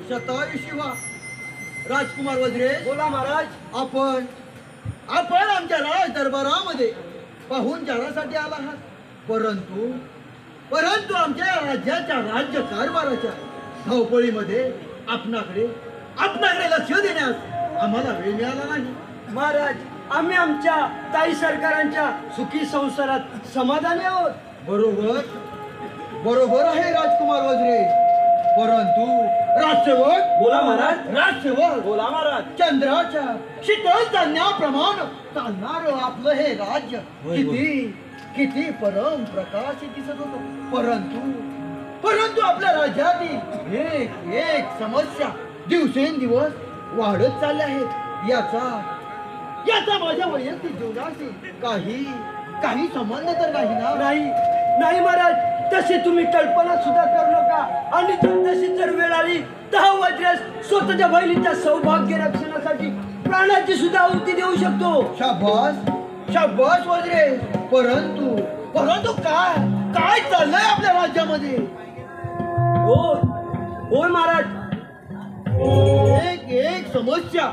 शतायु शिवा. राजकुमार वज्रे, बोला महाराज. आपण आपण आमच्या राज दरबारामध्ये पाहून जाण्यासाठी आला आहात, परंतु परंतु आमच्या राज्याच्या राज्य कारभाराच्या धावपळीमध्ये आपणाकडे लक्ष देण्यास आम्हाला वेळ मिळाला नाही. महाराज, आम्ही आमच्या ताई सरकारांच्या सुखी संसारात समाधानी आहोत. बरोबर बरोबर आहे राजकुमार वज्रे, परंतु राजसेवक. बोला महाराज. राजसेवक, बोला महाराज. चंद्राच्या शीतल चांदण्याप्रमाणे चालणार आपलं हे राज्य किती परम प्रकाश दिसत होतं, परंतु आपल्या राज्यातील एक समस्या दिवसेंदिवस वाढत चालल्या आहेत. याचा माझ्या वैयक्तिक जीवनाशी काही संबंध तर नाही ना? नाही महाराज, तशी तुम्ही कल्पना सुद्धा करू नका. आणि तशी जर वेळ आली तर वज्रेस स्वतःच्या बहिणीच्या सौभाग्य रक्षणासाठी प्राणाची सुद्धा आहुती देऊ शकतो. शाबास वज्रे, परंतु काय चाललंय आपल्या राज्यामध्ये? होय महाराज, एक समस्या.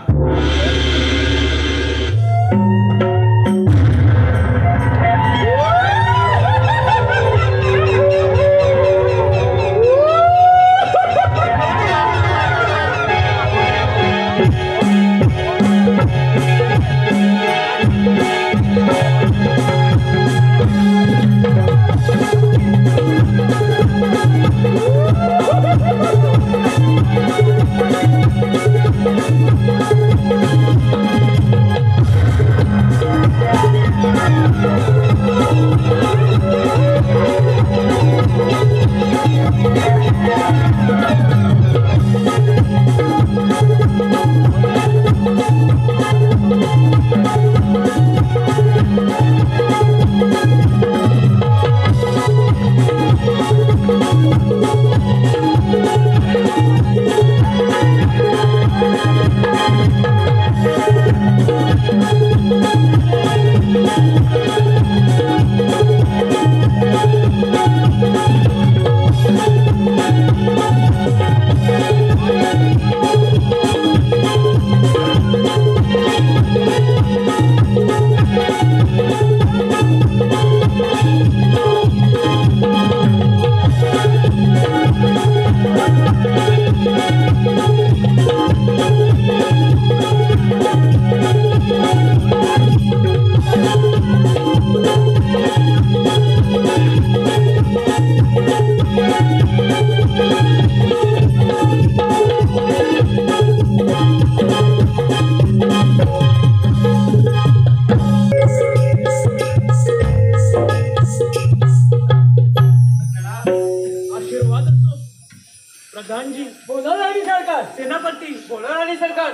प्रधानजी, बोला राणी सरकार. सेनापती, बोला राणी सरकार.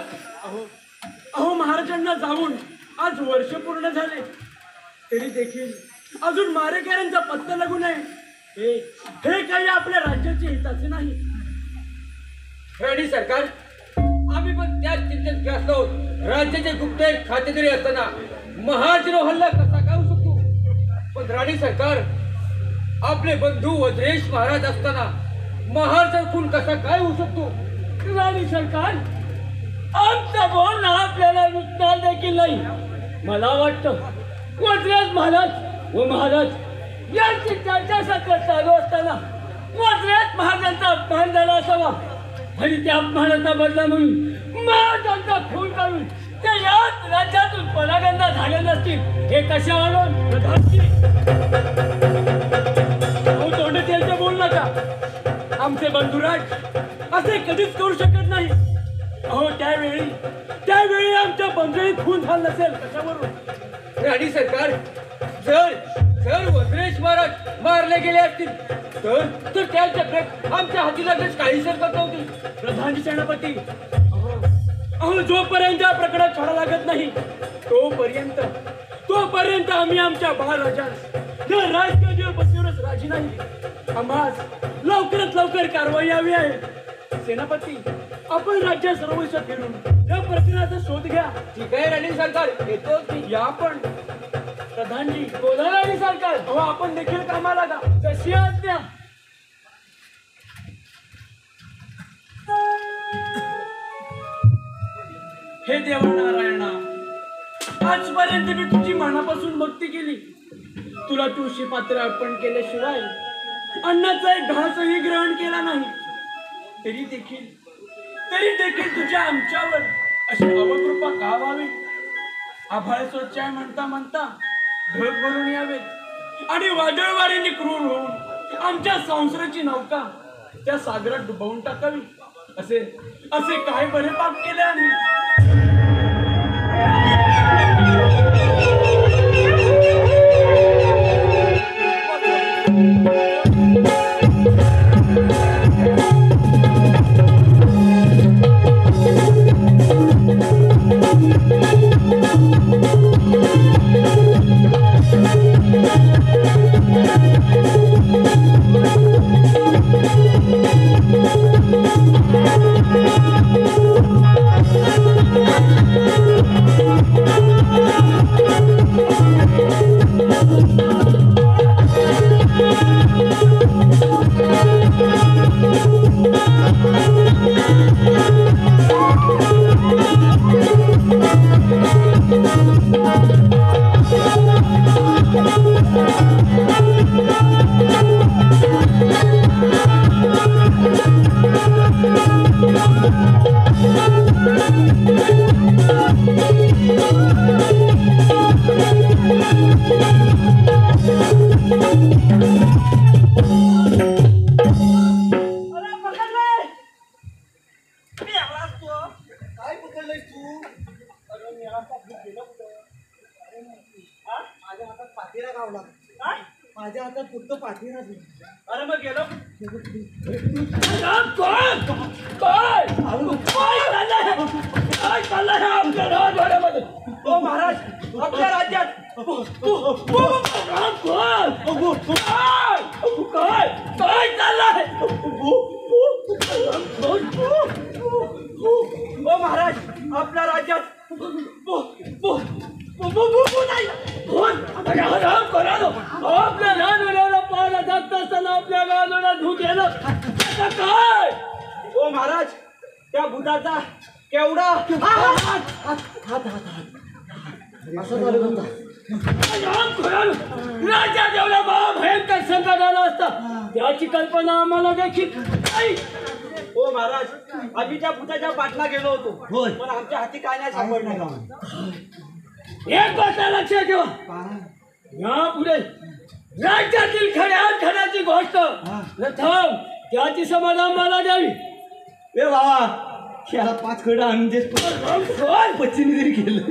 अहो महाराजांना जाऊन आज वर्ष पूर्ण झाले, तरी देखील अजून मारेकऱ्यांचा पत्ता लागू नये. हे काही आपल्या राज्याचे हिताचे नाही. राणी सरकार, आम्ही पण त्याच चिंतेत ग्रस्त आहोत. राज्याचे गुप्तहेर खातेदारी असताना महाराजांवर हल्ला कसा काय होऊ शकतो? पण राणी सरकार, आपले बंधू वज्रेश महाराज असताना महाराज खून कसा काय होऊ शकतो? राणी सरकार, आमचा बोलणं आपल्याला रुचणार देखील नाही. मला वाटतं वज्रेश महाराज व महाराज यांची चर्चा सत्र चालू असताना वज्रेश महाराजांचा अपमान झाला असावा आणि त्या अपमानाचा बदला म्हणून महाराजांचा खून करून ते याच राज्यातून परागंदा झाले नसतील. हे कशावरून? तोंड तेलचं बोल नका. आमचे बंधुराज असे कधीच करू शकत नाही. अहो त्यावेळी आमच्या बंधुरीत खून झाला नसेल कशावरून? राणी सरकार, जर वज्रेश महाराज मारले गेले असतील तर त्यांच्या प्रेत आमच्या हाती लागण्यास काही शंका नव्हती. प्रधानजी, सेनापती, अहो जोपर्यंत या प्रकरणात छडा लागत नाही तोपर्यंत आम्ही आमच्या महाराजास या राजकीय बसवूनच राजी नाही. आम्हास लवकरात लवकर कारवाई हवी आहे. सेनापती, आपण राज्य सर्वस्व फिरून या प्रकरणाचा शोध घ्या. ठीक आहे राणी सरकार, येतो या आपण. प्रधानजी, बोला राणी सरकार. अहो आपण देखील कामाला लागा. कशी आज्ञा. हे देवा नारायणा, आजपर्यंत मी तुझी मनापासून भक्ती केली. तुला तुळशी पात्र अर्पण केल्याशिवाय अन्नाचा एक घासही ग्रहण केला नाही. तरी देखील तुझ्या आमच्यावर अशी अवकृपा का व्हावी? आभाळ स्वच्छ आहे म्हणता म्हणता ढग भरून यावेत आणि वादळ वाऱ्याने क्रूर होऊन आमच्या संसाराची नौका त्या सागरात डुबवून टाकावी. असे काय बरे पाप केले आम्ही? माझ्या हातात फक्त पाठीरा. अरे मग गेलो काय चाललंय आपल्या राजवाड्यामध्ये? ओ महाराज, आपल्या राज्यात काय चाललंय? ओ महाराज, आपल्या राज्यात आपल्या रानवड्याला पाहायला जात असताना आपल्या रानवड्यात धूत येणं काय? ओ महाराज, त्या भूताचा केवढा असं झालं होतं. राज्यात एवढा भयंकर संकट आला असता त्याची कल्पना आम्हाला देखील नाही. ओ महाराज, आम्ही त्या भूताच्या पाठला गेलो होतो, पण आमच्या हाती काय नाही सापडलं. एक गोष्ट लक्षात ठेवा, यापुढे राज्यातील खऱ्याची गोष्ट प्रथम त्याची समाधान मला द्यावी. ए बाबा, याला 5 खडं आणून देत पच्चीने तरी केलं.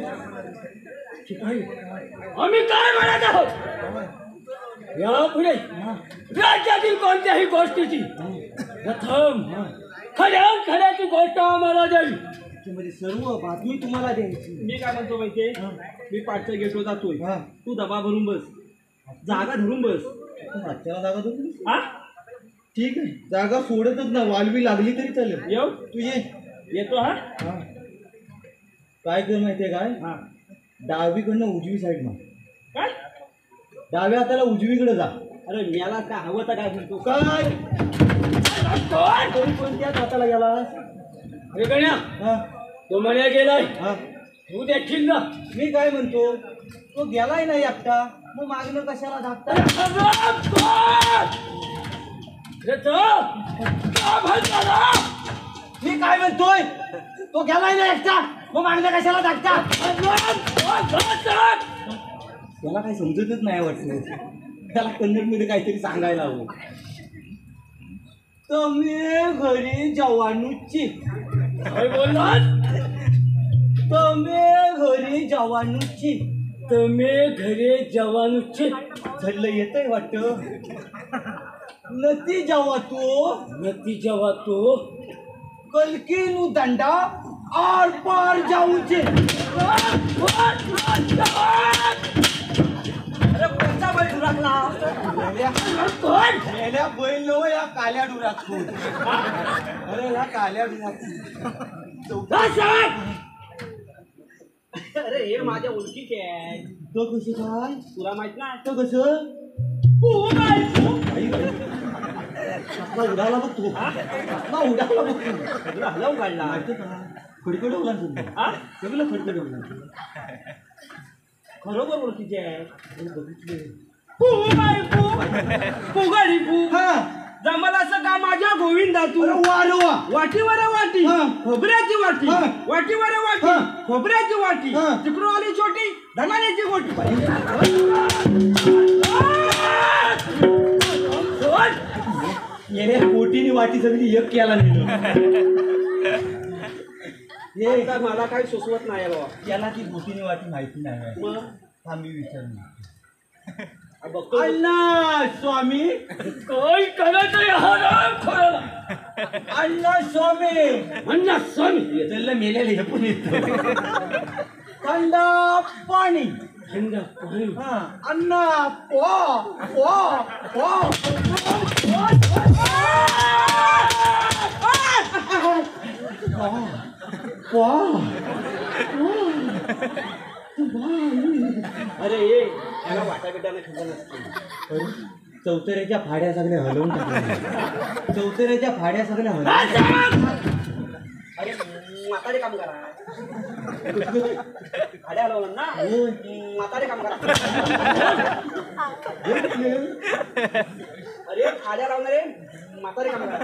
आम्ही काय म्हणत आहोत? यापुढे राज्यातील कोणत्याही गोष्टीची प्रथम खऱ्याची गोष्ट आम्हाला द्यावी. म्हणजे सर्व बातमी तुम्हाला द्यायची. मी काय म्हणतो माहितीये, मी पाठचा गेटवर जातोय, तू डबा भरून बस, जागा धरून बस. पाठच्याला जागा धरून? हा ठीक आहे, जागा सोडतच ना, वालवी लागली तरी चालेल. येऊ तू ये. येतो. हा काय कर माहितीये काय? डावीकडनं उजवी साईड ना. काय? डाव्या हाताला उजवीकडे जा. अरे मला काय हवं तर काय म्हणतो काय कोणत्याच हाताला गेला? अरे गण्या, तो म्हणे गेलाय, तू देखील ना. मी काय म्हणतो, तो गेलाय नाही एकटा, मग मागणं कशाला धाकता? मी काय म्हणतोय, तो गेलाय नाही एकटा, मग मागणं कशाला धाकता? त्याला काही समजतच नाही वाटतं. त्याला कन्नडमध्ये काहीतरी सांगायला हवं. तुम्ही घरी जवानूची काय बोललास? तुम्ही घरी जवानूची तुम्ही घरी जवानूची झडलं येतंय वाटतं. नती जेव्हा तू नती जेव्हा तू कलकीनु दंडा आर पार जाऊचे. अरे कोणता बैल डुराकला? गेल्या बैल नव या काल्या डुरात. अरे या काल्या डुरात. अरे हे माझ्या ओळखीचे आहे. तो कसं काय तुला माहित नाही? तो कसं उडाला बघ तू. उडाला बघ तू. हलवून काढला. माहिती का खडखडवला हा? सगळं खडखडवलं खरोबर ओळखीचे आहे बघितले पुगाडी पू हा जमला असं का माझ्या गोविंदा तू वारवा वाटीवर वाटी हा. खोबऱ्याची वाटी हा. वाटीवर वाटी हा. खोबऱ्याची वाटी हा. तिकडून आली छोटी धनाण्याची गोटी येण्या कोटीने वाटी सगळी एक केला नेलं हे आता मला काही सुचवत नाही बाबा याला ती बोटीने वाटी माहिती नाही मग आम्ही विचारलं बघतो अण्णा स्वामी काय करत अण्णा स्वामी अण्णा स्वामी त्याला मेलेले हे पण येतो थंडा पाणी थंड पाणी हा अण्णा पो पो पो अरे ये मला वाटा बिटाने खबर नसते चौतऱ्याच्या फाड्या सगळ्या हलवून टाकल्या चौतऱ्याच्या फाड्या सगळ्या हलवून अरे म्हातारे काम करा खाड्या हलवलं ना म्हातारे काम करा अरे खाड्या लावणारे म्हातारे काम करा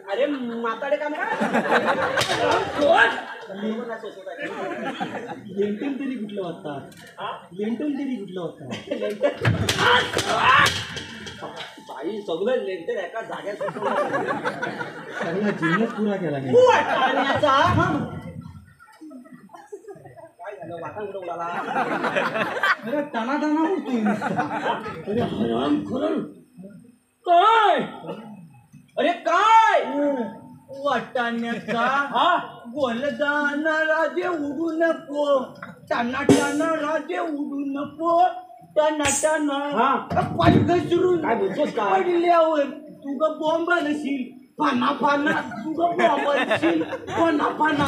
अरे म्हातारे काम करा लेंटन तरी कुठलं वाजतात लेंटन तरी कुठलं वाजतात बाई सगळं लेंटर एका जाग्यात सगळा जिन्नस पुरा केला मी काय झालं वाटा कुठं उडाला अरे टनाटना होतोय नुसता. अरे हराम खरं काय अरे काय वाटाण्याचा हा गोलदाना राजे उडू नको टनाटना राजे उडू नको टनाटना हा. पाय घसरून काय बोलतोस काय पडल्यावर तू ग बॉम्ब नशील पाना पाना तू ग बॉम्ब नशील पाना पाना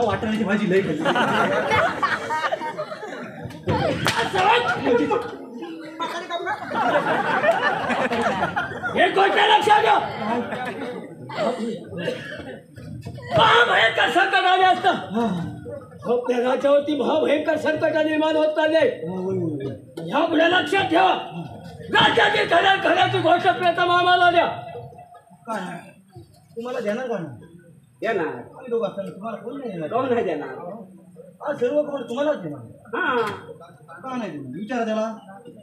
वाटाण्याची भाजी लई खाल्ली हे गोष्ट लक्षात घ्या भयंकर संकट आले असतं त्याच्यावरती भयंकर संकट निर्माण होत चालले ह्या पुढे लक्षात ठेवा राज्यातील खऱ्याची गोष्ट प्रथम आम्हाला द्या काय तुम्हाला देणार का ना देणार आम्ही दोघं असताना तुम्हाला कोण नाही देणार कोण नाही देणार हा सर्व खबर तुम्हालाच देणार हा का नाही देणार विचार त्याला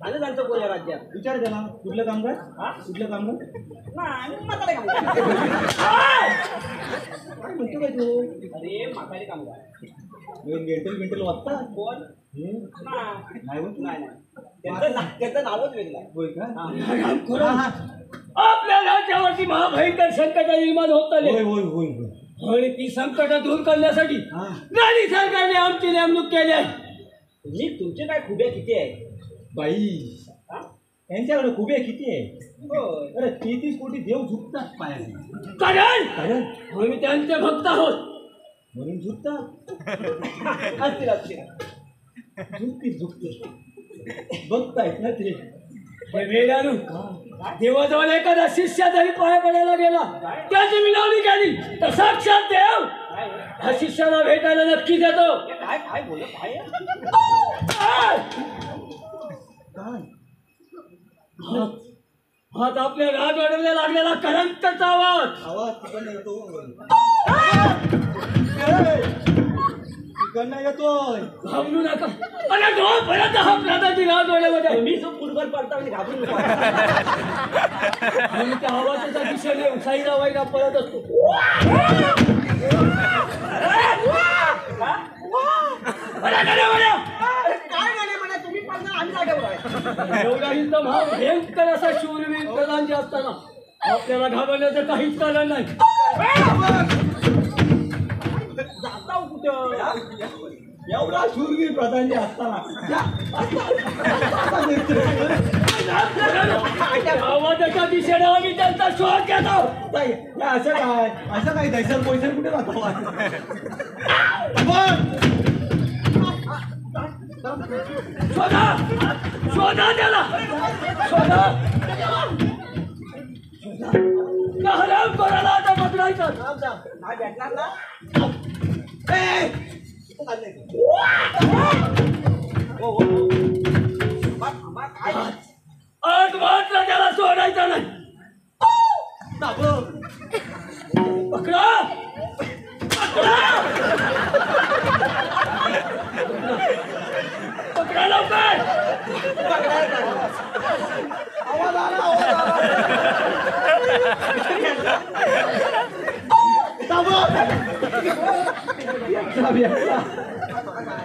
आणि त्यांचं कोण या राज्यात विचार त्याला कुठलं काम कर कुठलं काम कर नाही म्हातारे कामगार काय म्हणतो काय तू अरे म्हातारे कामगार मेंटल वाचता कोण नाही होत नाही त्याचं नावच वेगळं आहे होय का आपल्या राज्यावरती महाभयंकर संकट निर्माण होत होय आले होय होय होय आणि ती संकट दूर करण्यासाठी हा. राणी सरकारने आमची नेमणूक केली आहे तुम्ही तुमचे काय खुब्या किती आहे बाई यांच्याकडे खुबे किती आहे होय. अरे 33 कोटी देव झुकतात पायाने कारण कारण आम्ही त्यांचे भक्त आहोत म्हणून झुकतात असतील असतील झुकते बघतायत ना ते हे वेळानं देवाजवळ एखादा शिष्य जरी पाया पडायला गेला त्याची विनवणी केली तर साक्षात देव ह्या शिष्याला भेटायला नक्कीच येतो काय काय बोल काय काय हात आपल्या राजवाड्याला लागलेला करंटचा आवाज आवाज तिकडनं येतो तिकडनं येतोय घाबरू नका आणि जोपर्यंत हा प्रांताची राजवाड्यामध्ये मी जो फुटबॉल पडता म्हणजे घाबरू नका आणि त्या आवाजाच्या दिशेने साईरा वाईरा पळत असतो एवढा हिंद भयंकर असा शूरवीर प्रधानजी असताना आपल्याला घाबरण्याचं काहीच कारण नाही जाता कुठं एवढा शूरवीर प्रधानजी असताना आवाजाच्या दिशेने आम्ही त्यांचा शोध घेतो असं काय दैसर पैसर कुठे जातो शोधा शोधा त्याला शोधा का हराम कोणाला आता पकडायचं नाही भेटणार ना आज मात्र त्याला सोडायचा नाही पकडा पकडा पकडा लवकर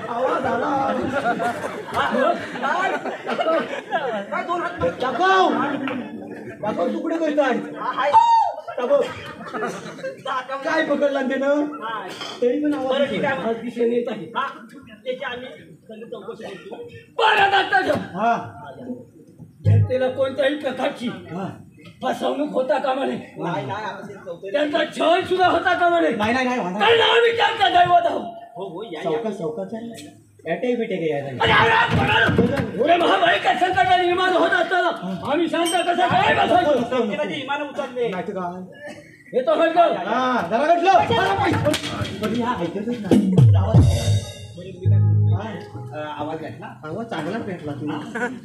आवाज आला आवाज आला तुकडे करताय काय पकडला त्यानं तरी पण आवाज दिशेने येत आहे जनतेला कोणत्याही प्रकारची फसवणूक होता कामा नये त्यांचा छळ सुद्धा होता कामा नये नाही कारण आम्ही त्यांचा दैवत आहोत चौकाच बॅटे बिटे एवढे महाभयंकर संकट निर्माण होत असताना आम्ही शांत कसं काय बसायचो इमान उचलले हे तो हटलं जरा आवाज भेटला आवाज चांगलाच भेटला तुला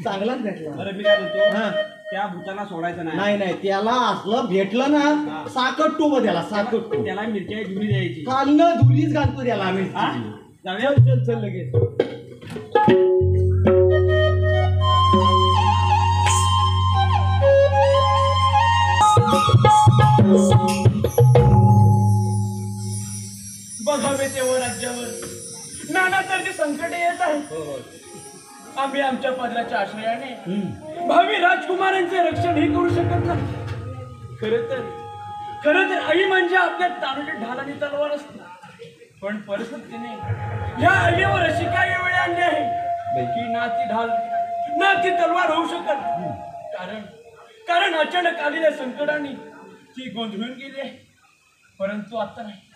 चांगलाच भेटला बरं मी काय म्हणतो त्या भूताला सोडायचं नाही नाही त्याला असलं भेटलं ना साकट टू त्याला साकट टू त्याला मिरच्या धुरी द्यायची कालनं धुरीच घालतो त्याला आम्ही जाऊया चल लगेच बघावे तेव्हा राज्यावर नाना तऱ्हेची संकटे येत आहेत आम्ही आमच्या पदराच्या आश्रयाने भावी राजकुमारांचे रक्षण हे करू शकत नाही खरं तर आई म्हणजे आपल्या तारुण्य ढालाने तलवार असते पण परिस्थितीने ह्या आईवर अशी काय वेळ आणली आहे की ना ती ढाल ना ती तलवार होऊ शकत कारण अचानक आलेल्या संकटाने ती गोंधळून गेली आहे परंतु आता नाही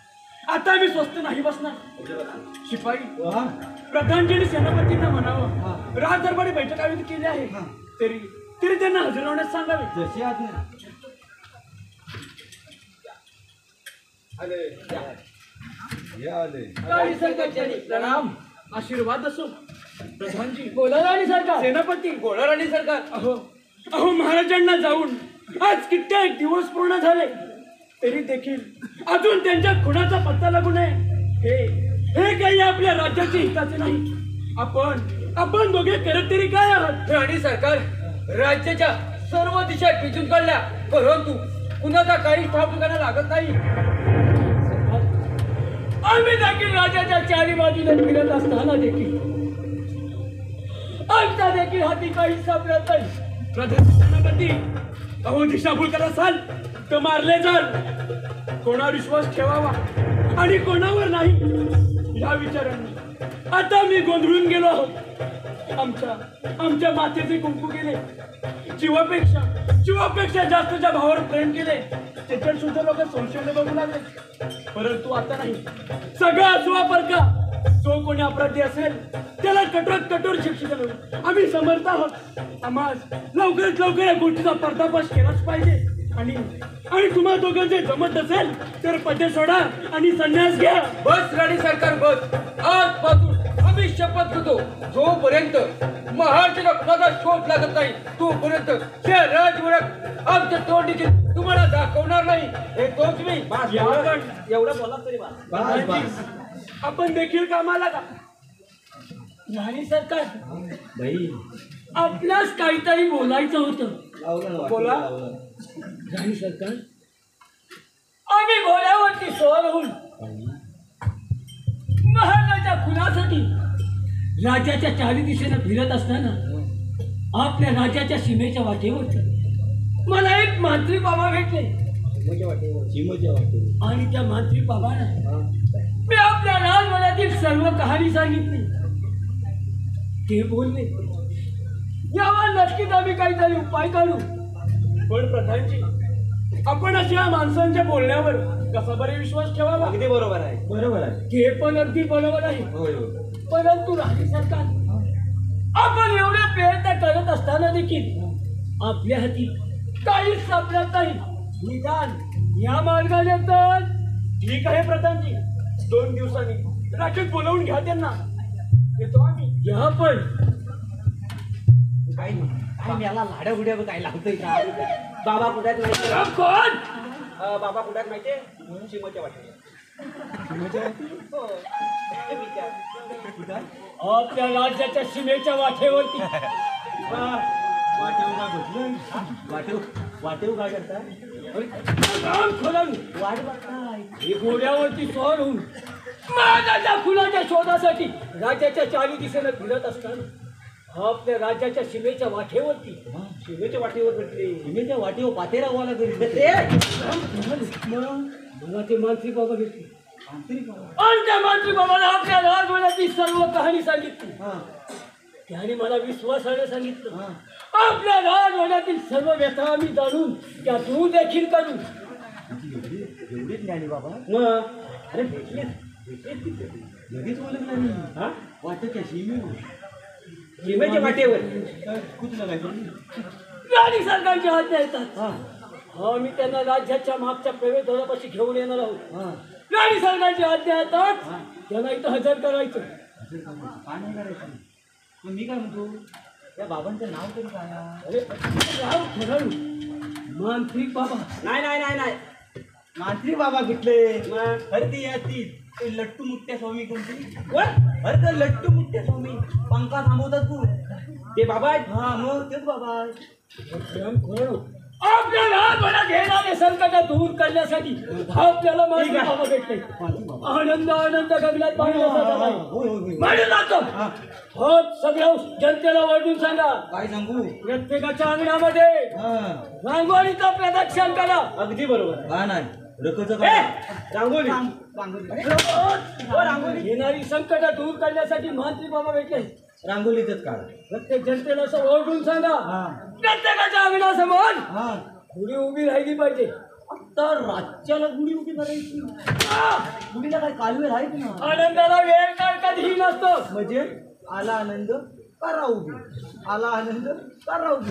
आता मी स्वस्त नाही बसणार शिपाई प्रधानजीने सेनापतींना म्हणावं राज दरबारी बैठक आयोजित केली आहे तरी त्यांना हजर होण्यास सांगावे जशी आज्ञा प्रणाम आशीर्वाद असो प्रधानजी बोला राणी सरकार सेनापती बोला राणी सरकार अहो महाराजांना जाऊन आज कित्येक दिवस पूर्ण झाले तरी देखील अजून त्यांच्या खुनाचा पत्ता लागू नये हे काही आपल्या राज्याचे हिताचे नाही आपण दोघे करत तरी काय आहात राणी सरकार राज्याच्या सर्व दिशा पिचून काढल्या परंतु कुणाचा काही ठाव ठिकाणा लागत नाही आम्ही देखील राज्याच्या चारी बाजूने फिरत असताना देखील आमचा देखील हाती काही सापडत नाही प्रधानमंत्री अहो दिशाभूल करत असाल तर मारले जाल कोणावर विश्वास ठेवावा आणि कोणावर नाही या विचारांनी आता मी गोंधळून गेलो आहोत आमच्या मातेचे कुंकू केले जीवापेक्षा जास्त ज्या भावावर प्रेम केले त्याच्यावर सुद्धा लोक संशयाने बघू लागले परंतु आता नाही सगळा वापर का जो कोणी अपराधी असेल त्याला कठोर शिक्षा देऊ आम्ही समर्थ आहोत आम्हाला लवकरात लवकर या गोष्टीचा पर्दाफाश केलाच पाहिजे आणि तुम्हाला दोघांचे जमत असेल तर पदे सोडा आणि संन्यास घ्या बस राणी सरकार बस आजपासून आम्ही शपथ घेतो जोपर्यंत महाराष्ट्राला कुणाचा शोध लागत नाही तोपर्यंत त्या राजवरात आमच्या तोंडीची तुम्हाला दाखवणार नाही हे तोच मी एवढं बोला तरी बस आपण देखील कामाला का राणी सरकार बाई आपल्यास काहीतरी बोलायचं होतं बोला राणी सरकार आम्ही घोड्यावरती सवार होऊन महाराजाच्या खुनासाठी राज्याच्या चारी दिशेने फिरत असताना आपल्या राज्याच्या सीमेच्या वाटेवरती मला एक मांत्रिक बाबा भेटले आणि त्या मांत्रिक बाबांना मी आपल्या राजवाड्यातील सर्व कहाणी सांगितली ते बोलले यावर नक्कीच आम्ही काहीतरी उपाय काढू पण प्रधानजी आपण अशा माणसांच्या बोलण्यावर कसा बरे विश्वास ठेवावा अगदी बरोबर आहे ते पण अगदी बरोबर आहे परंतु राणी सरकार आपण एवढे प्रयत्न करत असताना देखील आपल्या हाती काहीच सापडत नाही निदान या मार्गाने तर ठीक आहे प्रधानजी. 2 दिवसांनी राखेत बोलावून घ्या त्यांना. येतो आम्ही. घ्या पण काय नाही काय याला लाड्या गुड्या काय लागतंय का? बाबा कुठ्यात माहिती कोण बाबा कुठ्यात माहितीये? शिमोच्या वाटेला. आपल्या राज्याच्या सीमेच्या वाटेवरती. वाटेव काय बसलं? वाटेव काय करता? वाट बघताय. हे घोड्यावरती स्वार होऊन महाराजा फुलाच्या शोधासाठी राज्याच्या चारी दिशेने फिरत असताना आपल्या राज्याच्या सीमेच्या वाटेवरती. शिमेच्या वाटेवर भेटले. शिमेच्या वाटेवर पातेरा वाला घरी मला ते मंत्री बाबा भेटले. आणि त्या मंत्री बाबाला आपल्या राजवाड्याची सर्व कहाणी सांगितली. त्याने मला विश्वासाने सांगितलं आपल्या राजवाड्यातील सर्व व्यथा आम्ही जाणून त्या दूर देखील करू. एवढीच ज्ञानी बाबा. अरे भेटलेच लगेच बोलत नाही. वाटेच्या शिमेच्या वाटेवर कुठलं काय राणी सरकारची आज्ञा येतात. आम्ही त्यांना राज्याच्या मागच्या प्रवेशद्वारापाशी घेऊन येणार आहोत. राणी सरकारची आज्ञा येतात त्यांना इथं हजर करायचं. काय नाही करायचं. मग मी काय म्हणतो त्या बाबांचं नाव तरी काय? अरे राव ठरवू मांत्रिक बाबा. नाही नाही नाही नाही मांत्रिक बाबा कुठले? अरे ती याची लट्टू मुठ्या स्वामी कोणती? अरे तर लट्टू मुठ्या स्वामी पंखा थांबवतात तू ते बाबा आहेत. हा मग तेच बाबा आपल्या राजवाड्यात येणारे संकट दूर करण्यासाठी आपल्याला मांत्रिक बाबा भेटले. आनंद आनंद गगनात पाहिजे जातो. हो सगळ्या जनतेला वळून सांगा. काय सांगू? प्रत्येकाच्या अंगणामध्ये रांगोळीचं प्रदर्शन करा. अगदी बरोबर. हा नाही रकोचं रांगोळी रांगोळी येणारी संकट दूर करण्यासाठी मांत्रिक बाबा भेटले. रांगोळीच काढ. प्रत्येक जनतेला असं ओरडून सांगा प्रत्येकाच्या अंगणासमोर गुढी उभी राहिली पाहिजे. आता राज्याला गुढी उभी करायची. गुढीला काय कालवेर आहे की ना? आनंदाला वेळ काळ कधीही नसतो. म्हणजे आला आनंद करा उभी. आला आनंद करा उभी.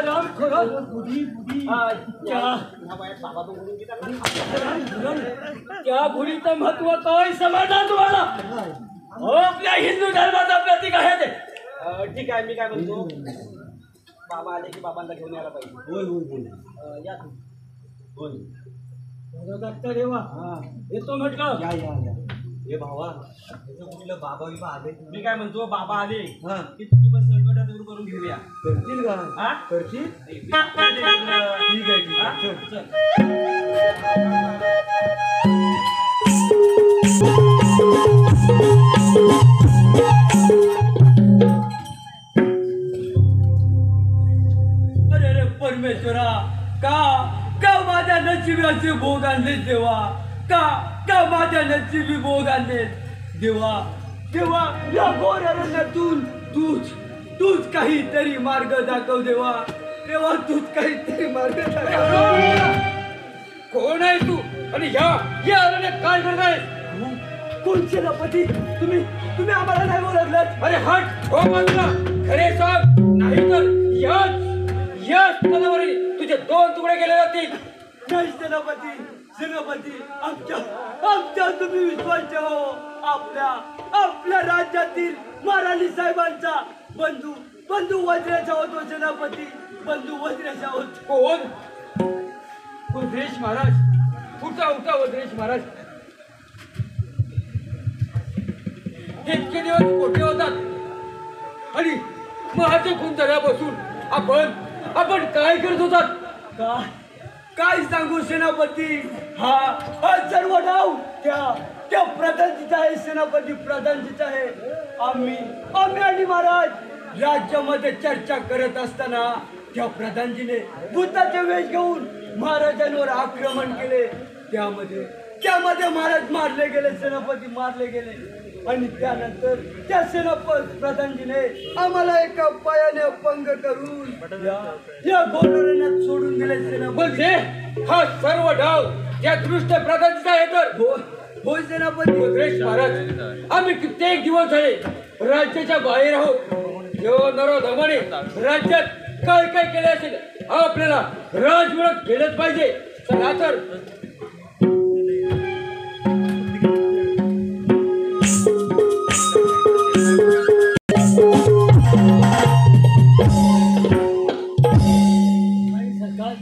राम खरं गुढी गुढी त्या गुढीचं महत्व काय समजणार तुम्हाला? आपल्या हिंदू धर्माचा प्रतीक आहे ते. ठीक आहे. मी काय म्हणतो बाबा आले की बाबांना घेऊन यायला पाहिजे. होय होय होय या तू. होय डॉक्टर येवा. येतो म्हटलं. या या या हे भावा त्याचं कुठलं बाबा बिबा आले? मी काय म्हणतो बाबा आले की तुझी पण संकट दूर करून घेऊया. करतील का? हा करतील. ठीक आहे ठीक आहे. चल अरे परमेश्वरा का माझ्या नशिबाचे भोग आणले देवा? का माझ्या नशिबी भोग आणले देवा? देवा या घोर अरण्यातून तूच काहीतरी मार्ग दाखव देवा. देवा तूच काहीतरी मार्ग दाखव. कोण आहे तू आणि या अरण्यात काय करत आहे? कोण सेनापती? तुम्ही आम्हाला नाही ओळखलं? अरे हट हो बाजूला. खरे सांग नाहीतर याच तलवारीने तुझे 2 तुकडे केले जातील. नाही सेनापती आमच्या तुम्ही विश्वास ठेवा. आपल्या राज्यातील महाराणी साहेबांचा बंधू वज्रेशा होतो सेनापती. बंधू वज्रेशा होतो. कोण? वज्रेश महाराज. उठा वज्रेश महाराज. इतके दिवस कोठे होतात आणि महाचे खून झाल्यापासून आपण काय करत होतात? काय सांगू सेनापती? हा सर्व नाव त्या प्रधानजीचा आहे सेनापती. प्रधानजीचा आहे. आम्ही आणि महाराज राज्यामध्ये चर्चा करत असताना त्या प्रधानजीने भूताचे वेश घेऊन महाराजांवर आक्रमण केले. त्यामध्ये महाराज मारले गेले. सेनापती मारले गेले. आणि त्यानंतर त्या सेनापती प्रधानजीने आम्हाला एका पायाने अपंग करून या घोरण्यात सोडून दिले. म्हणजे हा सर्व डाव या दृष्ट प्रधानजीचा आहे तर? होय सेनापती. वज्रेश महाराज आम्ही कित्येक दिवस झाले राज्याच्या बाहेर आहोत. जेव्हा नरोधमाने राज्यात काय केले असेल आपल्याला राजमुळात केलंच पाहिजे. चला तर सरकार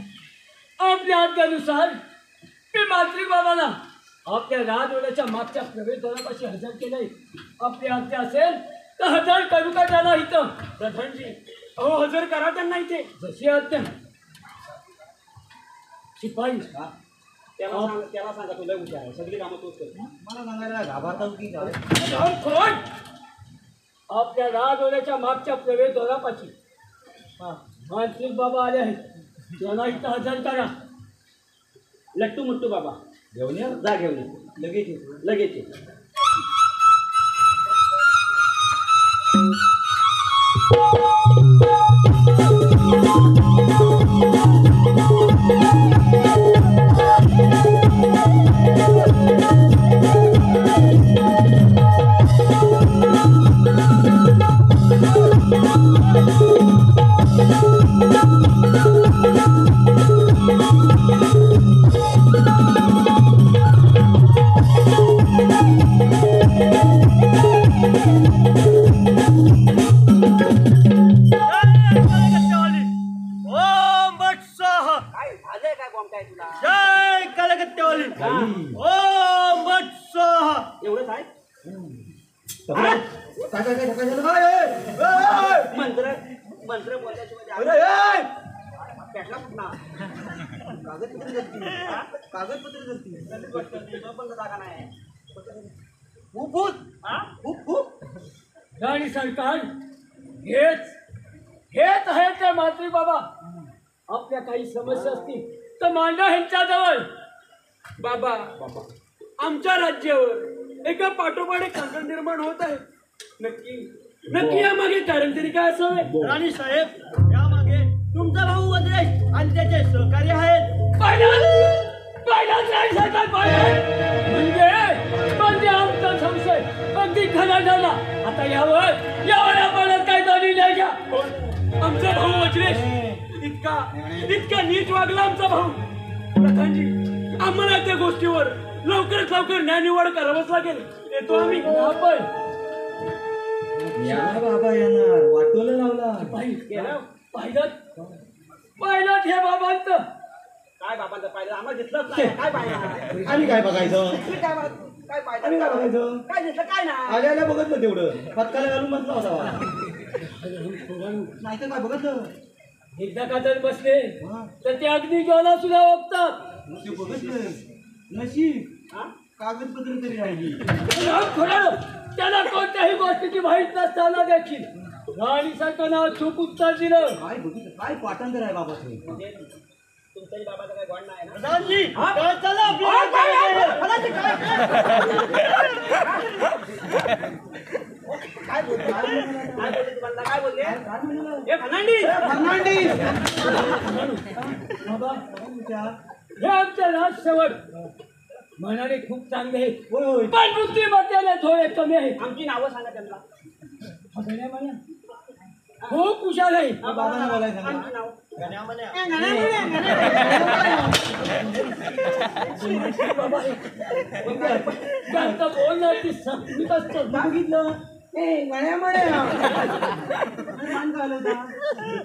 आपल्या आज्ञेनुसार मी मात्रिक बाबाला आपल्या राजवाड्याच्या मागच्या प्रवेशद्वारापाशी हजर केले. आपली आज्ञा असेल तर हजर करू का त्याला इथं? प्रधानजी अहो हजर करा त्यांना इथे. जशी आज्ञा. शिपाई त्याला सांगा तुला हुशार आहे, सगळी कामं तूच कर. मला सांगायला घाबरता की काय? कोण आपल्या राजवाड्याच्या मागच्या प्रवेशद्वारापाशी मात्रिक बाबा आले आहेत. त्याला इथं हजर करा. लट्टू मुट्टू बाबा घेऊन ये, जा घेऊन ये, लगेच ये, लगेच ये. एवढंच आहे मंत्र मंत्र बोलल्याशिवाय पेटला कुठला कागदपत्र करती कागदपत्र करती पण जागा नाही. राणी सरकार हेच हेच आहे ते मात्री बाबा. आपल्या काही समस्या असतील तर मांडा ह्यांच्याजवळ. बाबा आमच्या राज्यावर एका पाठोपाठ एक संकट निर्माण होत आहे. नक्की नक्की यामागे कारण तरी काय असावे? राणी साहेब यामागे तुमचा भाऊ वज्रेश आणि त्याचे सहकारी आहेत. म्हणजे आमचा संशय अगदी खरा झाला. आता यावर आपण काय दलील नाही घ्या. आमचा भाऊ वज्रेश इतका नीट वागला आमचा भाऊ. प्रधानजी आम्हाला त्या गोष्टीवर लवकरात लवकर न्याय निवड करावंच लागेल. येतो आम्ही. बाबा येणार वाटोला लावला. पाहिलं हे बाबांचं काय बाबांचं पाहिलं आम्हाला दिसलंच नाही. काय पाहिलं आम्ही काय बघायचं? काय पाहिलं काय बघायचं? काय दिसलं काय नाही. आल्याला बघत ना तेवढं पत्काला घालून बसला होता. नाही तर काय बघत एकदा का जर बसले तर ते अगदी जेवला सुद्धा ओळखतात. ते बघत नशीब कागदपत्र तरी राहिली. त्याला कोणत्याही गोष्टीची माहीत नसताना देखील राणी सरकारनं चूक उत्तर दिलं. काय बघितलं काय पाठांतर आहे बाबाचं. तुमच्याही बाबाचं काय गॉड नाही ना. काय बोलले काय बोलले हे आमचे राजसेवक मनाने खूप चांगले आहेत. पण बुद्धिमत्तेने थोडे कमी आहेत. आमची नावं सांगा त्यांना. खूप हुशार आहे. बाबांना बोलायचं आमची नाव त्यांचं बोलणं ती संस्कृत असतं. बघितलं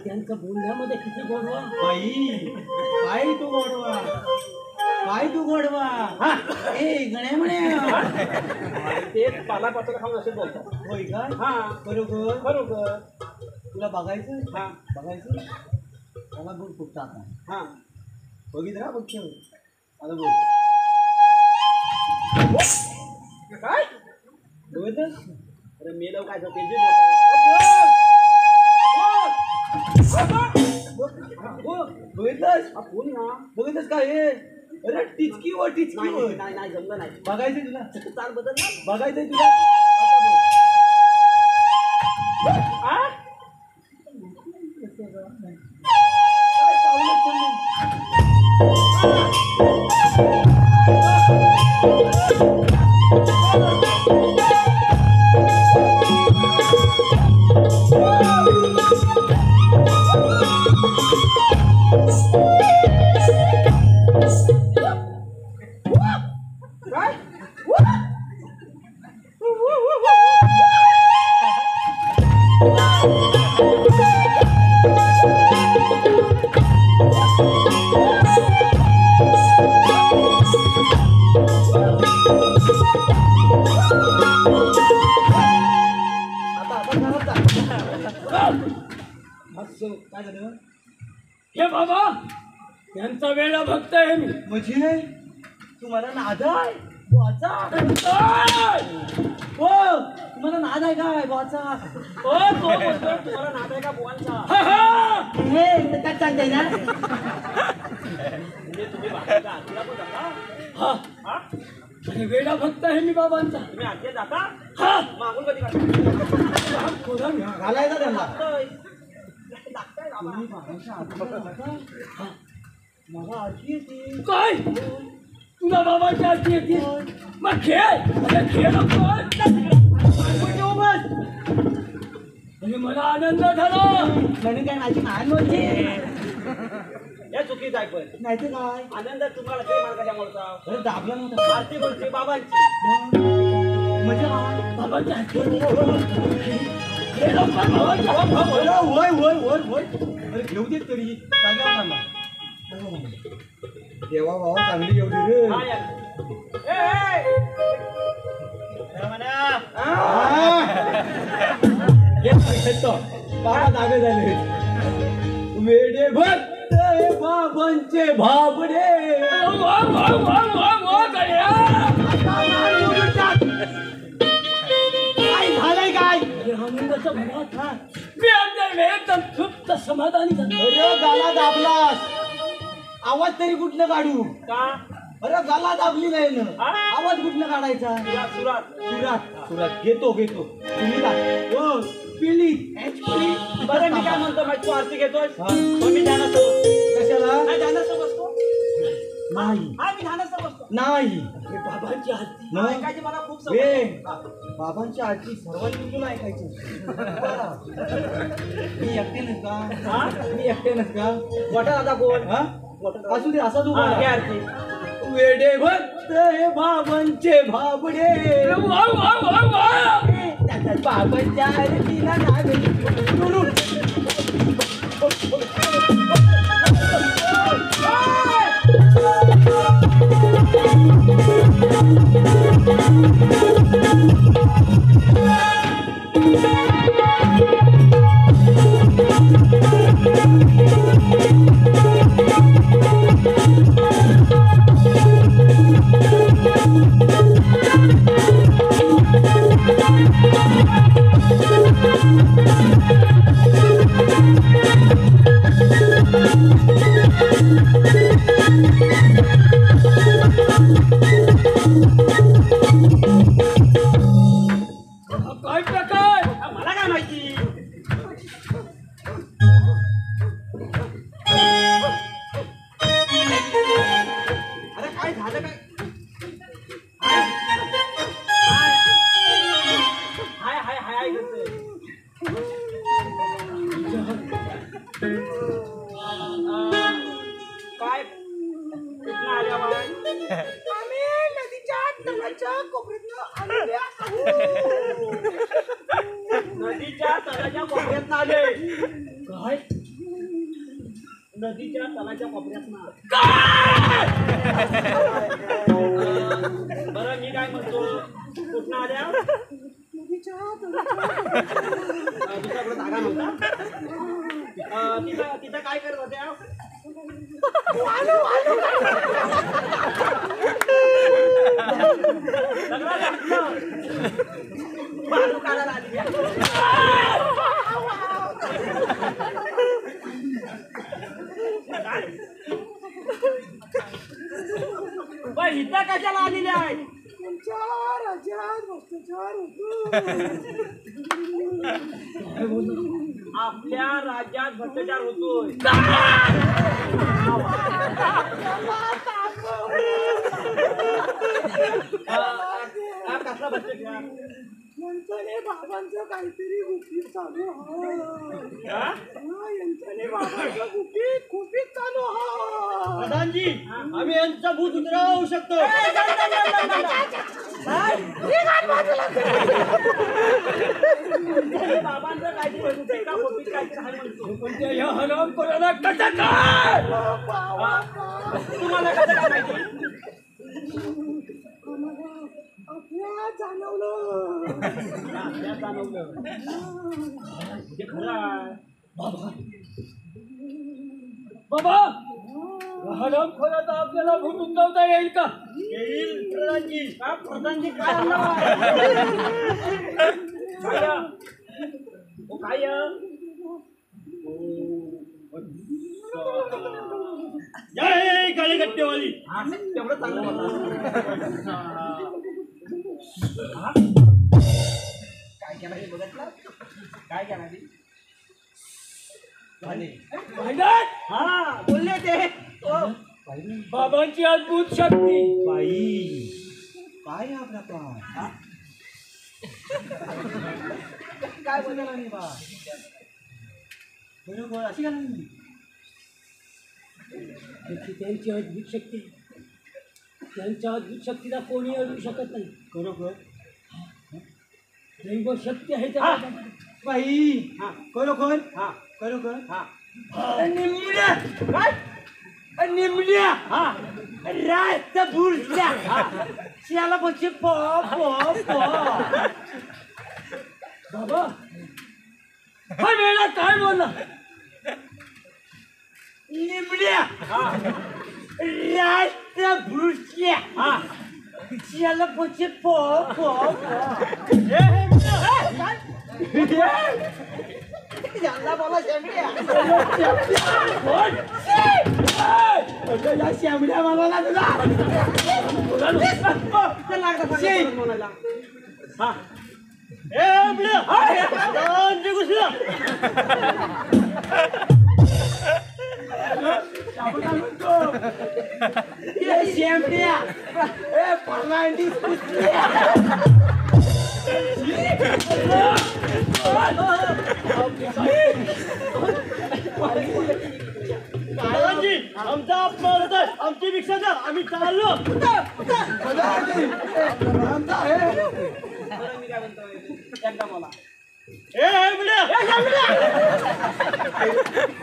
त्यांचं बोलण्यामध्ये किती गोडवा. काय तू गोडवा काय तू गोडवा. गण्या म्हणे तेच पालापाचोळा खाऊन असेच बोलतात. होय का? हा बरोबर बरोबर. तुला बघायचं. हा बघायचं. त्याला बोल खूप टाका. हा बघित राहा बघ आता बोल काय बघितच. अरे मेलव काय ते बघितलंस बोल ना. बघितलंस काय हे. अरे टिचकी वर टिचकी वर. नाही नाही जमलं नाही. बघायचंय तुला चाल बदल ना. बघायचंय तुला काय पावलं हे बाबा यांचा वेळा भक्त आहे मी. म्हणजे तुम्हाला नाद आहे बुवाचा? हो तुम्हाला नाद आहे काय बुवाचा? हो तो बोलतोय तुम्हाला नाद आहे का बुवांचा? हे काय सांगताय ना? म्हणजे तुम्ही बाबांच्या आरतीला पण जाता? हा हा? आणि वेळा भक्त आहे मी बाबांचा. तुम्ही आरतीला जाता? हा मागून कधी काढता? घालायचा त्यांना. तुम्ही बाबांच्या आरतीला जाता? हा. मला आरती येते. काय तुला बाबाची आरती येते? मग खेळ अरे खेळ नको. आणि मला आनंद झाला. म्हणून काय माझी मान मोठी हे चुकीचं आहे पण नाही ते काय आनंद तुम्हाला ते मार्गाच्या मोडचा दाबला नव्हता आरती बोलते बाबांची म्हणजे बाबाची आरती हे लवकर बाबाची होय होय होय होय अरे घेऊ देत तरी सांगा थांबा देवा बाबा चांगली घेऊ दे बाबा जागे झाले वेडे भक्त बाबांचे भाबडे काय झालंय काय आनंदाचा भरात हा मी अगदी एकदम तृप्त समाधानी झालो. अरे गाला दाबलास आवाज तरी कुठलं काढू का अरे गाला दाबली नाही ना आवाज कुठलं काढायचा सुरात सुरात सुरात घेतो घेतो तुम्ही हो पिली बरं मी काय म्हणतो माझी तू आरती घेतोय मी ध्यानात कशाला ध्यानात बसतो नाही मी ध्यानात बसतो नाही बाबांची आरती ऐकायची मला खूप बाबांची आरती सर्वांनी तुला ऐकायची मी एकटेनच का मी एकटेनच का मोठा दादा कोण हा असू दे असा तू आरती वेडे भक्त हे बाबांचे भाबडे बाबांच्या आरतीला काय प्रकार मला काय माहिती अरे काय झालं काय हाय हाय हाय हाय काय कुठनं आल्या बाळा? आम्ही नदीच्या तळाच्या कोपऱ्यातनं नदीच्या तळाच्या कोपऱ्यातनं आले काय नदीच्या तळाच्या कोपऱ्यातनं बरं मी काय म्हणतो कुठनं आल्या दुसऱ्याकडे जागा नव्हता तिथं काय करत होत्या बाजू काढायला आली इथं कशाला आलेल्या आहे आपल्या राज्यात भ्रष्टाचार होतोय कसला भ्रष्टाचार यांच्याने बाबांचं काहीतरी गुपित चालू यांच्याने बाबांचं गुपित चालू प्रधानजी आम्ही यांचा भूत उतरवू शकतो बाबांचं काहीतरी हराम कोणाला कसं काय तुम्हाला कसं काय माहिती बाबा हरामखोर आता आपल्याला भूतून जाता येईल का? येईल प्रधानजी. का प्रधानजी काय आणलं? काय जय काळेगट्टेवाली. तेवढं चांगलं काय केलं हे बघितलं? काय केलं ते? हा बोलले ते बाबांची अद्भुत शक्ती. बाई काय आपला काय काय बोलला नाही बा बरोबर अशी काय नाही त्यांची अद्भुत शक्ती. त्यांच्या अद्भुत शक्तीला कोणी अडवू शकत नाही. खरोखर दैव शक्ती आहे त्या बाई. हा खरोखर. हा खरोखर. हा निमल्या काय निमल्या हा रास्त बुरच्या त्याला बच्चे पो पो पो बाबा हा वेळा काय बोलला? निमल्या रास्त बुरच्या त्याला बच्चे पो पो यांना बोला शेंबड्या. शेंबड्या मला तुला शेंबड्या आमचा अपमान आमची भिक्षा द्या. आम्ही चाललो. एकदा मला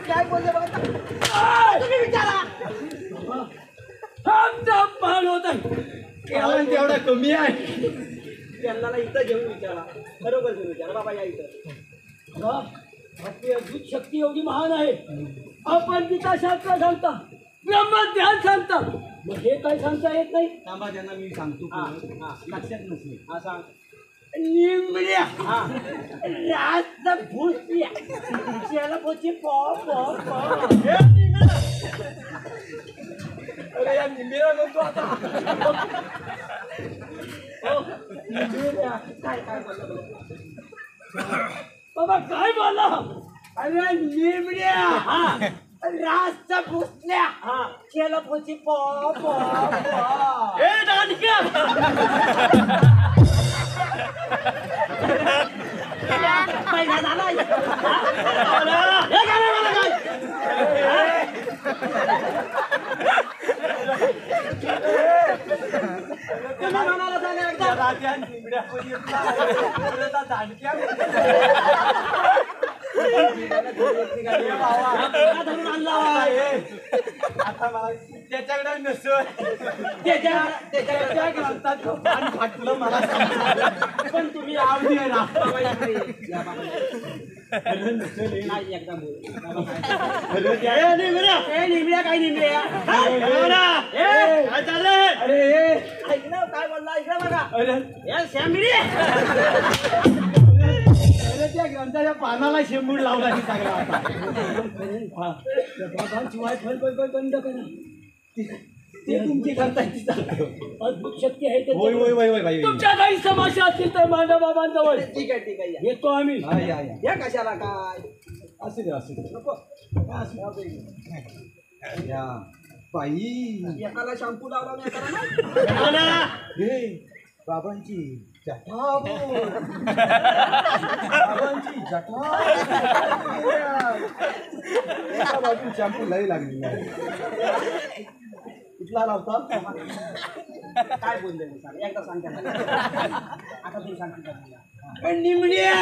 काय बोलले तुम्ही विचारा. आमचा अपमान होत आहे. तेवढा कमी आहे. त्यांना इथं घेऊन विचारा. बरोबर घेऊन विचारा. बाबा या इथं. आपली अद्भुत शक्ती एवढी महान आहे. आपण गीता शास्त्र सांगता, ब्रह्मज्ञान सांगता, मग हे काय सांगता येत नाही? थांबा त्यांना मी सांगतो. लक्षात नसले. हा सांग. निमल्या रास्त भूसल्या त्याला पोची पो पो पो. अरे या निंबेला नको आता. काय काय बाबा काय बोला? अरे निमल्या रास्त भूसल्या त्याला पोची पो पो पो. पहिला झाला. त्याच्याकडे नसतं. त्याच्या ग्रंथात फाटलं मला. पण तुम्ही आवडी आहे ना. एकदा निमड्या काय निमड्या काय चाललंय? अरे ऐकलं काय बोलला? ऐकलं बघा. अरे शॅमडी त्या ग्रंथाच्या पानाला शेंबूड लावला की चांगला होता. बंद करा. ते तुमची करताय. अद्भुत शक्ती आहे ते. होय होय होय होय भाई. तुमच्या काही समस्या असतील तर माझ्या बाबांजवळ. ठीक आहे ठीक आहे. येतो आम्ही. या कशाला काय असू दे असू दे. नको या बाई. एकाला शॅम्पू लावला मी एकाला हे बाबांची जटा. बाबांची जटा. एका बाजून शॅम्पू लई लागली. कुठला लावता? काय बोलले एकदा सांगता. आता तुम्ही सांगता. निमड्या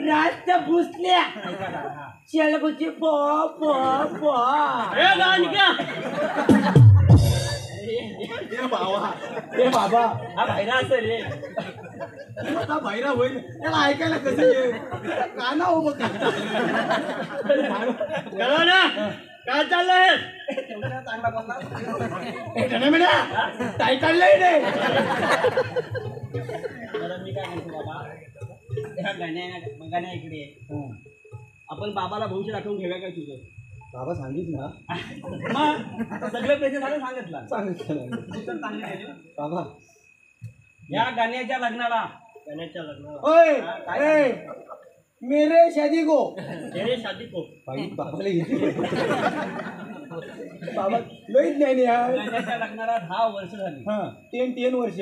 रास्त भुसल्या शेलबुची पो पो पो. ए बाबा ए बाबा हा बाहेर असेल रे. आता बाहेर होईल त्याला ऐकायला कसं येईल का ना हो बघ कळवा ना काय चाललंय. तेवढा चांगला बोलला काय काढलंय रे. मी काय म्हणतो बाबा ह्या गाण्या इकडे आपण बाबाला भविष्य दाखवून घेऊया काय तुझं. बाबा सांगित ना मग आता सगळं त्याचे झालं सांगितलं सांगितलं सांगितलं बाबा या गाण्याच्या लग्नाला ओय मेरे शादी को तेरे शादी को बाई बाबाला येते बाबा लईच नाही गाण्याच्या लग्नाला 10 वर्ष झाली. हा 10 वर्ष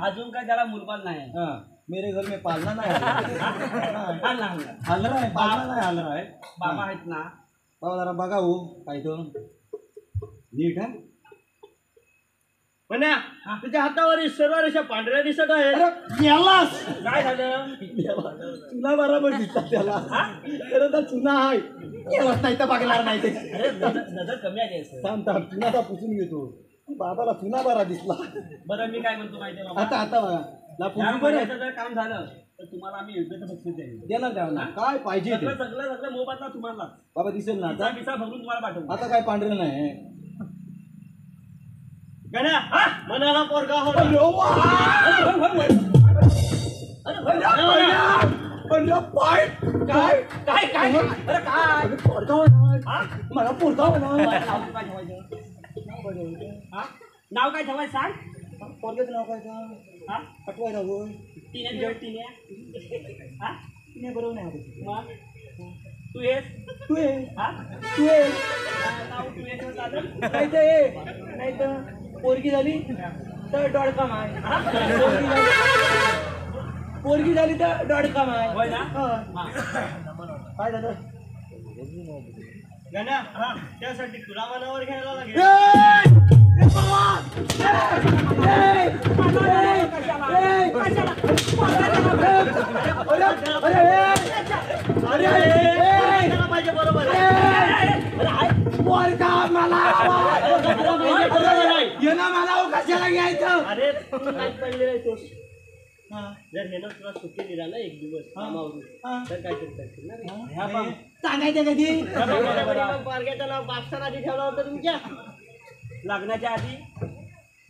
अजून काय त्याला मुलबाल नाही. हाँ मेरे घर में पालना नहीं हा लहान हाल रहा है पालना नहीं हाल रहा है. बाबा आहेत ना बाबा जरा बघा हो काय तो नीट आहे. म्हणा तुझ्या हातावर सर्व रेषा पांढऱ्या दिसत आहे. अरे मेलास काय झालं. चुना बरोबर दिसतात त्याला खरं तर चुना आहे मेलास नाही तर बघणार नाही ते. अरे नजर कमी आली असं. थांब थांब चुनाचा पुसून घेतो बाबाला चुना बरा दिसला. बरं मी काय म्हणतो माहिती आहे बाबा आता आता बघा ना या पुढे बरं महिन्याचं जर काम झालं तर तुम्हाला आम्ही योग्य बक्षीस देईल. देणार द्यावं ना काय पाहिजे ते सगळं मोबाईलला तुम्हाला बाबा दिसेल ना आता पिसा भरून तुम्हाला पाठवू. आता काय पांढरे नाही. गण्या मनाला पोरगा हो. पाय काय काय काय अरे काय पोरगा होणार मला पोरगा होणार. नाव काय ठेवायचं सांग. पोरग्याचं नाव काय का हा पटवायला हो तिने जोड तिने हा तिने बरोबर नाही मग तू येस तू ये हा तू ये नाव तू येस दादा नाही तर ये नाही तर पोरगी झाली तर डॉडका माय. पोरगी झाली तर डॉडका माय. होय ना काय झालं गण्या त्यासाठी तुला मनावर घ्यायला लागेल. पाहिजे बरोबर मला कशाला घ्यायचं. अरे तू काय पडले राहतोस. जर हे ना तुला सुट्टी दिला ना एक दिवस कामावरून तर काय करता सांगायचं कधी पारग्याचं नाव बापसान आधी ठेवलं होतं तुमच्या. लग्नाच्या आधी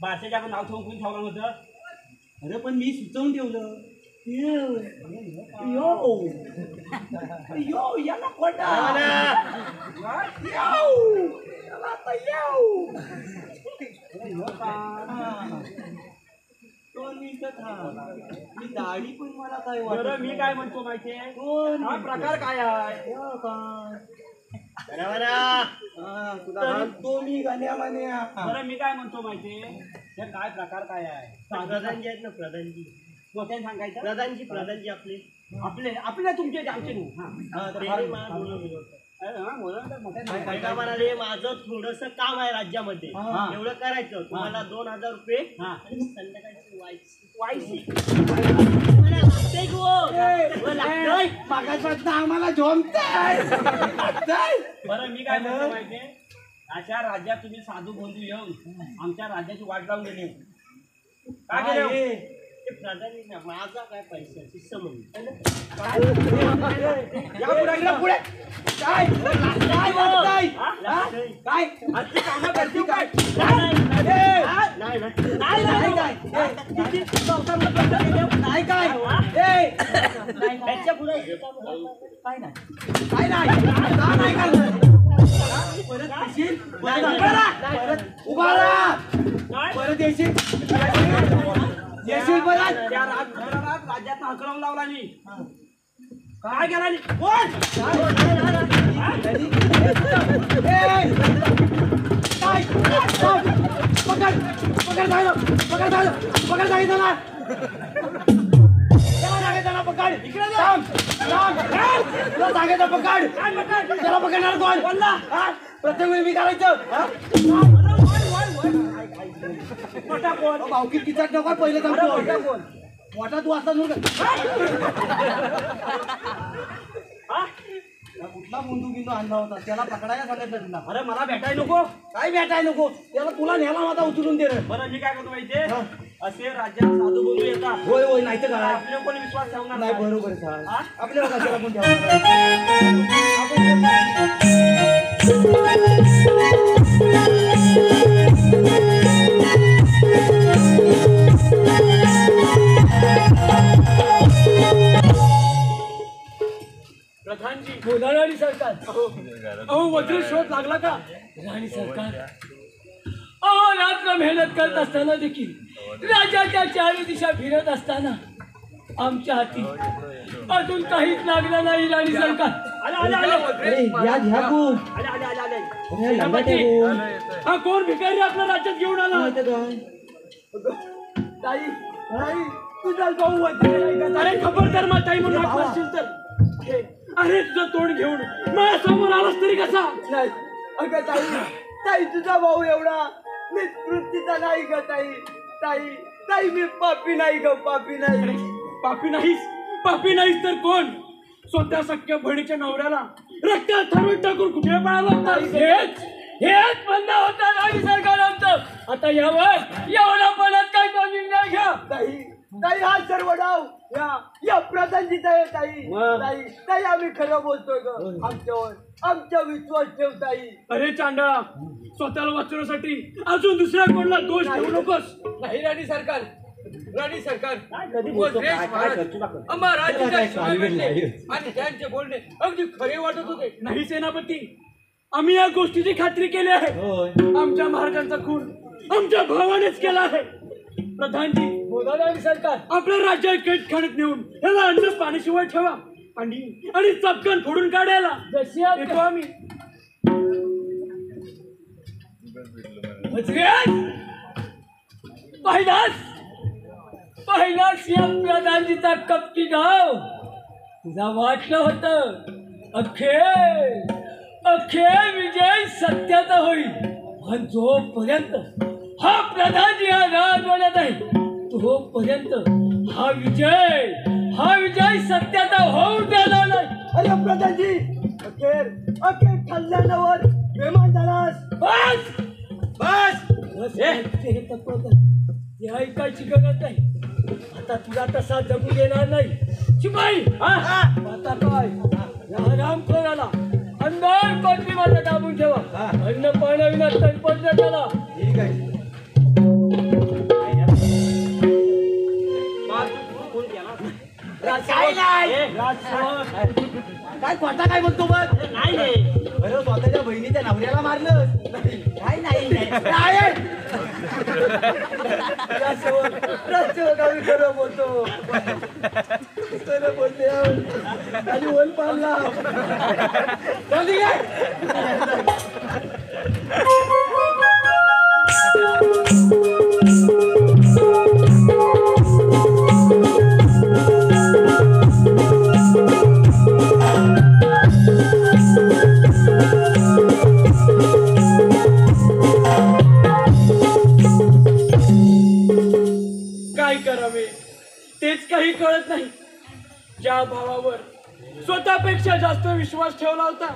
बारशाच्या नाव ठेवून कोणी ठेवलं होतं. अरे पण मी सुचवून ठेवलं यो यो याला कोटा मी दाढी पण मला काय बरं मी काय म्हणतो माहितीये हा प्रकार काय आहे. तो मी गाण्या मान्या. बरं मी काय म्हणतो माहितीये हे काय प्रकार काय आहे. प्रधानजी आहेत ना प्रधानजी. कोणत्या सांगायचं. प्रधानजी आपले आपले आपले तुमचे आमचे काय म्हणाले माझं थोडस काम आहे राज्यामध्ये एवढं करायचं तुम्हाला 2000 रुपये आणि संध्याकाळची वायसी मागासपासून आम्हाला झोमताय. बरं मी काय म्हणतो माहितीये अशा राज्यात तुम्ही साधू बंधू येऊन आमच्या राज्याची वाट लावून गेले काय केलं. प्रधानी माझा काय पैशाची संबंध पुढे काय काय वाटतंय? काय आजची कामं करते काय. नाही काय त्याच्या पुढे काय नाही काय नाही करणार. परत येशील उभा राहा परत येशील येशील परत. त्या राज्यात हकलवून लावला मी काय केला कोण पकड सांगितलं ना त्याला पकड इकडे सांगायचं पकड त्याला पकडणार कोण बोलला प्रत्येक वेळी मी करायचं भावकी किचट नको पहिले सांगतो मोठा तू असता कुठला बंदूक बिंदू आणला होता त्याला पकडायला सांगितलं तुला. अरे मला भेटायला नको. काय भेटायला नको त्याला तुला न्याला माझा उचलून दे रे. बरं मी काय करतो माहितीये असे राज्यात साधू बोलू येतात. होय होय नाही तर काय आपल्यावर कोणी विश्वास ठेवणार नाही. नाही. बरोबर आहे साहेब. हा? आपल्याला कशाला पण ठेवणार. प्रधानजी बोला राणी सरकार. अहो वज्र शोध लागला का राणी सरकार? अहो रात्र मेहनत करत असताना देखील राज्याच्या चारी दिशा फिरत असताना आमच्या हाती अजून काहीच लागलं नाही राणी सरकार. अरे या घ्या कोण आले आले आले आले. अरे लंगाटे कोण हा कोण भिकारी आपल्या राज्यात घेऊन आला? नाही तर काय ताई ताई तुझा भाऊ वज्र आहे का? अरे खबरदार माताई म्हणून हाक मारशील तर. अरे तुझं तोंड घेऊन माझ्या समोर आलास तरी कसा? नाही अगं ताई ताई तुझा भाऊ एवढा निकृतीचा नाही ग ताई. ताई ताई मी पापी नाही ग. पापी नाही. पापी नाहीस तर कोण? स्वतः सख्या बहिणीच्या नवऱ्याला रक्तात ठरवून टाकून कुठे पळाला होता? हेच बंद होता राणी सरकार आमचं. आता यावर एवढा पडत काय तो निर्णय घ्या. ताई हा सर्व डाव या प्रधानजीचा आहे ताई. ताई आम्ही खरं बोलतोय ग. आमच्या विश्वास ठेव ताई. अरे चांडा स्वतःला वाचवण्यासाठी अजून दुसऱ्या कोणाला दोष ठेवू नकोस. नाही राणी सरकार कधी बोलतो काय काय करतो का? आम्हा राज्याच्या शिवाय भेटले आणि त्यांचे बोलणे अगदी खरे वाटत होते. नाही सेनापती आम्ही या गोष्टीची खात्री केली आहे. आमच्या महाराजांचा खून आमच्या भावानेच केला आहे. प्रधानजी बोला राणी सरकार. आपल्या राज्यात कैदखान्यात नेऊन याला अन्न पाण्याशिवाय ठेवा आणि चपकन फोडून काढायला जशी येतो आम्ही. पहिलाच या प्रधानजीचा कपटी गाव तुझा वाटलं होतं. अखेर विजय सत्याचा होईल. आणि जोपर्यंत हा प्रधानजी हा राजवाड्यात आहे तोपर्यंत हा विजय सत्याचा होऊ देणार नाही. अरे प्रधानजी अखेर कल्याणावर बेमान झालास. बस हे ऐकायची गरज नाही. आता तुला तसा जगू देणार नाही. शिपाई आता काय या रामखोराला अंधार कोटरी माझा दाबून ठेवा. अन्न पाण्याविना तळपडलं त्याला. ठीक आहे. काय खोटा काय म्हणतो बघ. नाही अरे स्वतःच्या बहिणीच्या नवऱ्याला मारलं. काय नाही आम्ही खरं बोलतो. खरं बोलते आणि वन पाडला. काय करावे तेच काही कळत नाही. ज्या भावावर स्वतःपेक्षा जास्त विश्वास ठेवला होता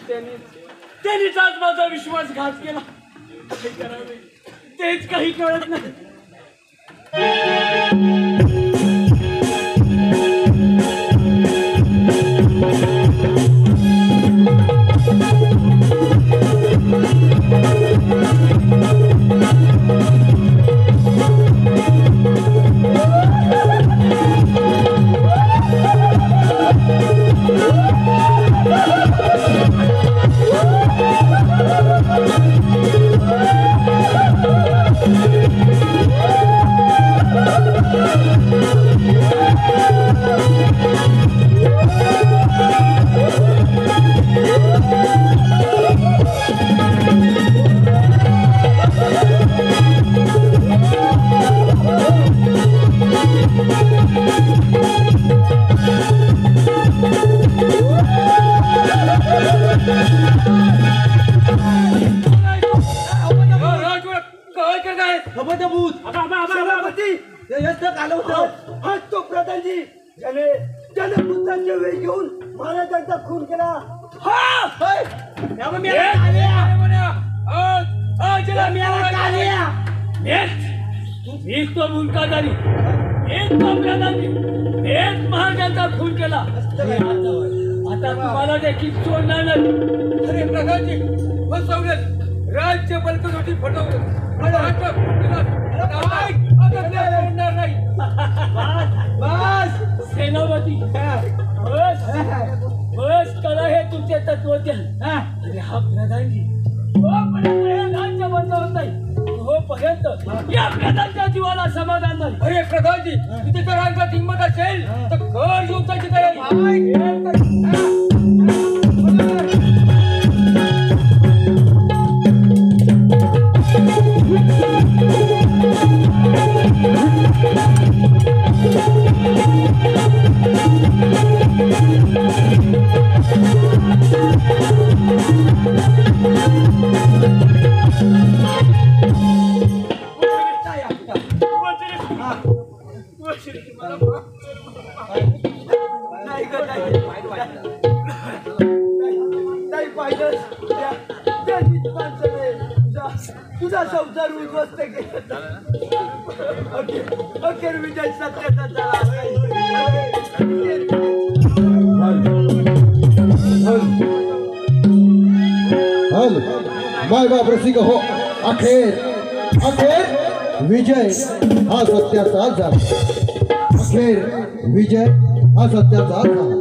त्यांनीच आज माझा विश्वासघात केला. काय करावे तेच काही कळत नाही. त्यामुळे मी आता काल्या. मीच तो मुलकादारी, मीच तो प्रधानी, मीच महाराजांचा खून केला. आता तुम्हाला देखील सोडणार नाही. अरे प्रधानजी फसवलं, राज्य बळकटी फटवलं, महाराष्ट्र सोडणार नाही. बस सेनापती बस बस करा हे तुमचे तत्वज्ञान. आणि हा प्रधानजी जोपर्यंत हे राज्य बंद होत नाही तोपर्यंत या प्रधानच्या जीवाला समाधान नाही. अरे प्रधानजी तिथे जर अंगात हिंमत असेल तर घर युद्धाची तयारी. तुझा संसार उद्ध्वस्त केला. अखेर विजय सत्याचा झाला. माय बाप रसिक हो, अखेर विजय हा सत्याचा झाला. अखेर विजय हा सत्याचा झाला.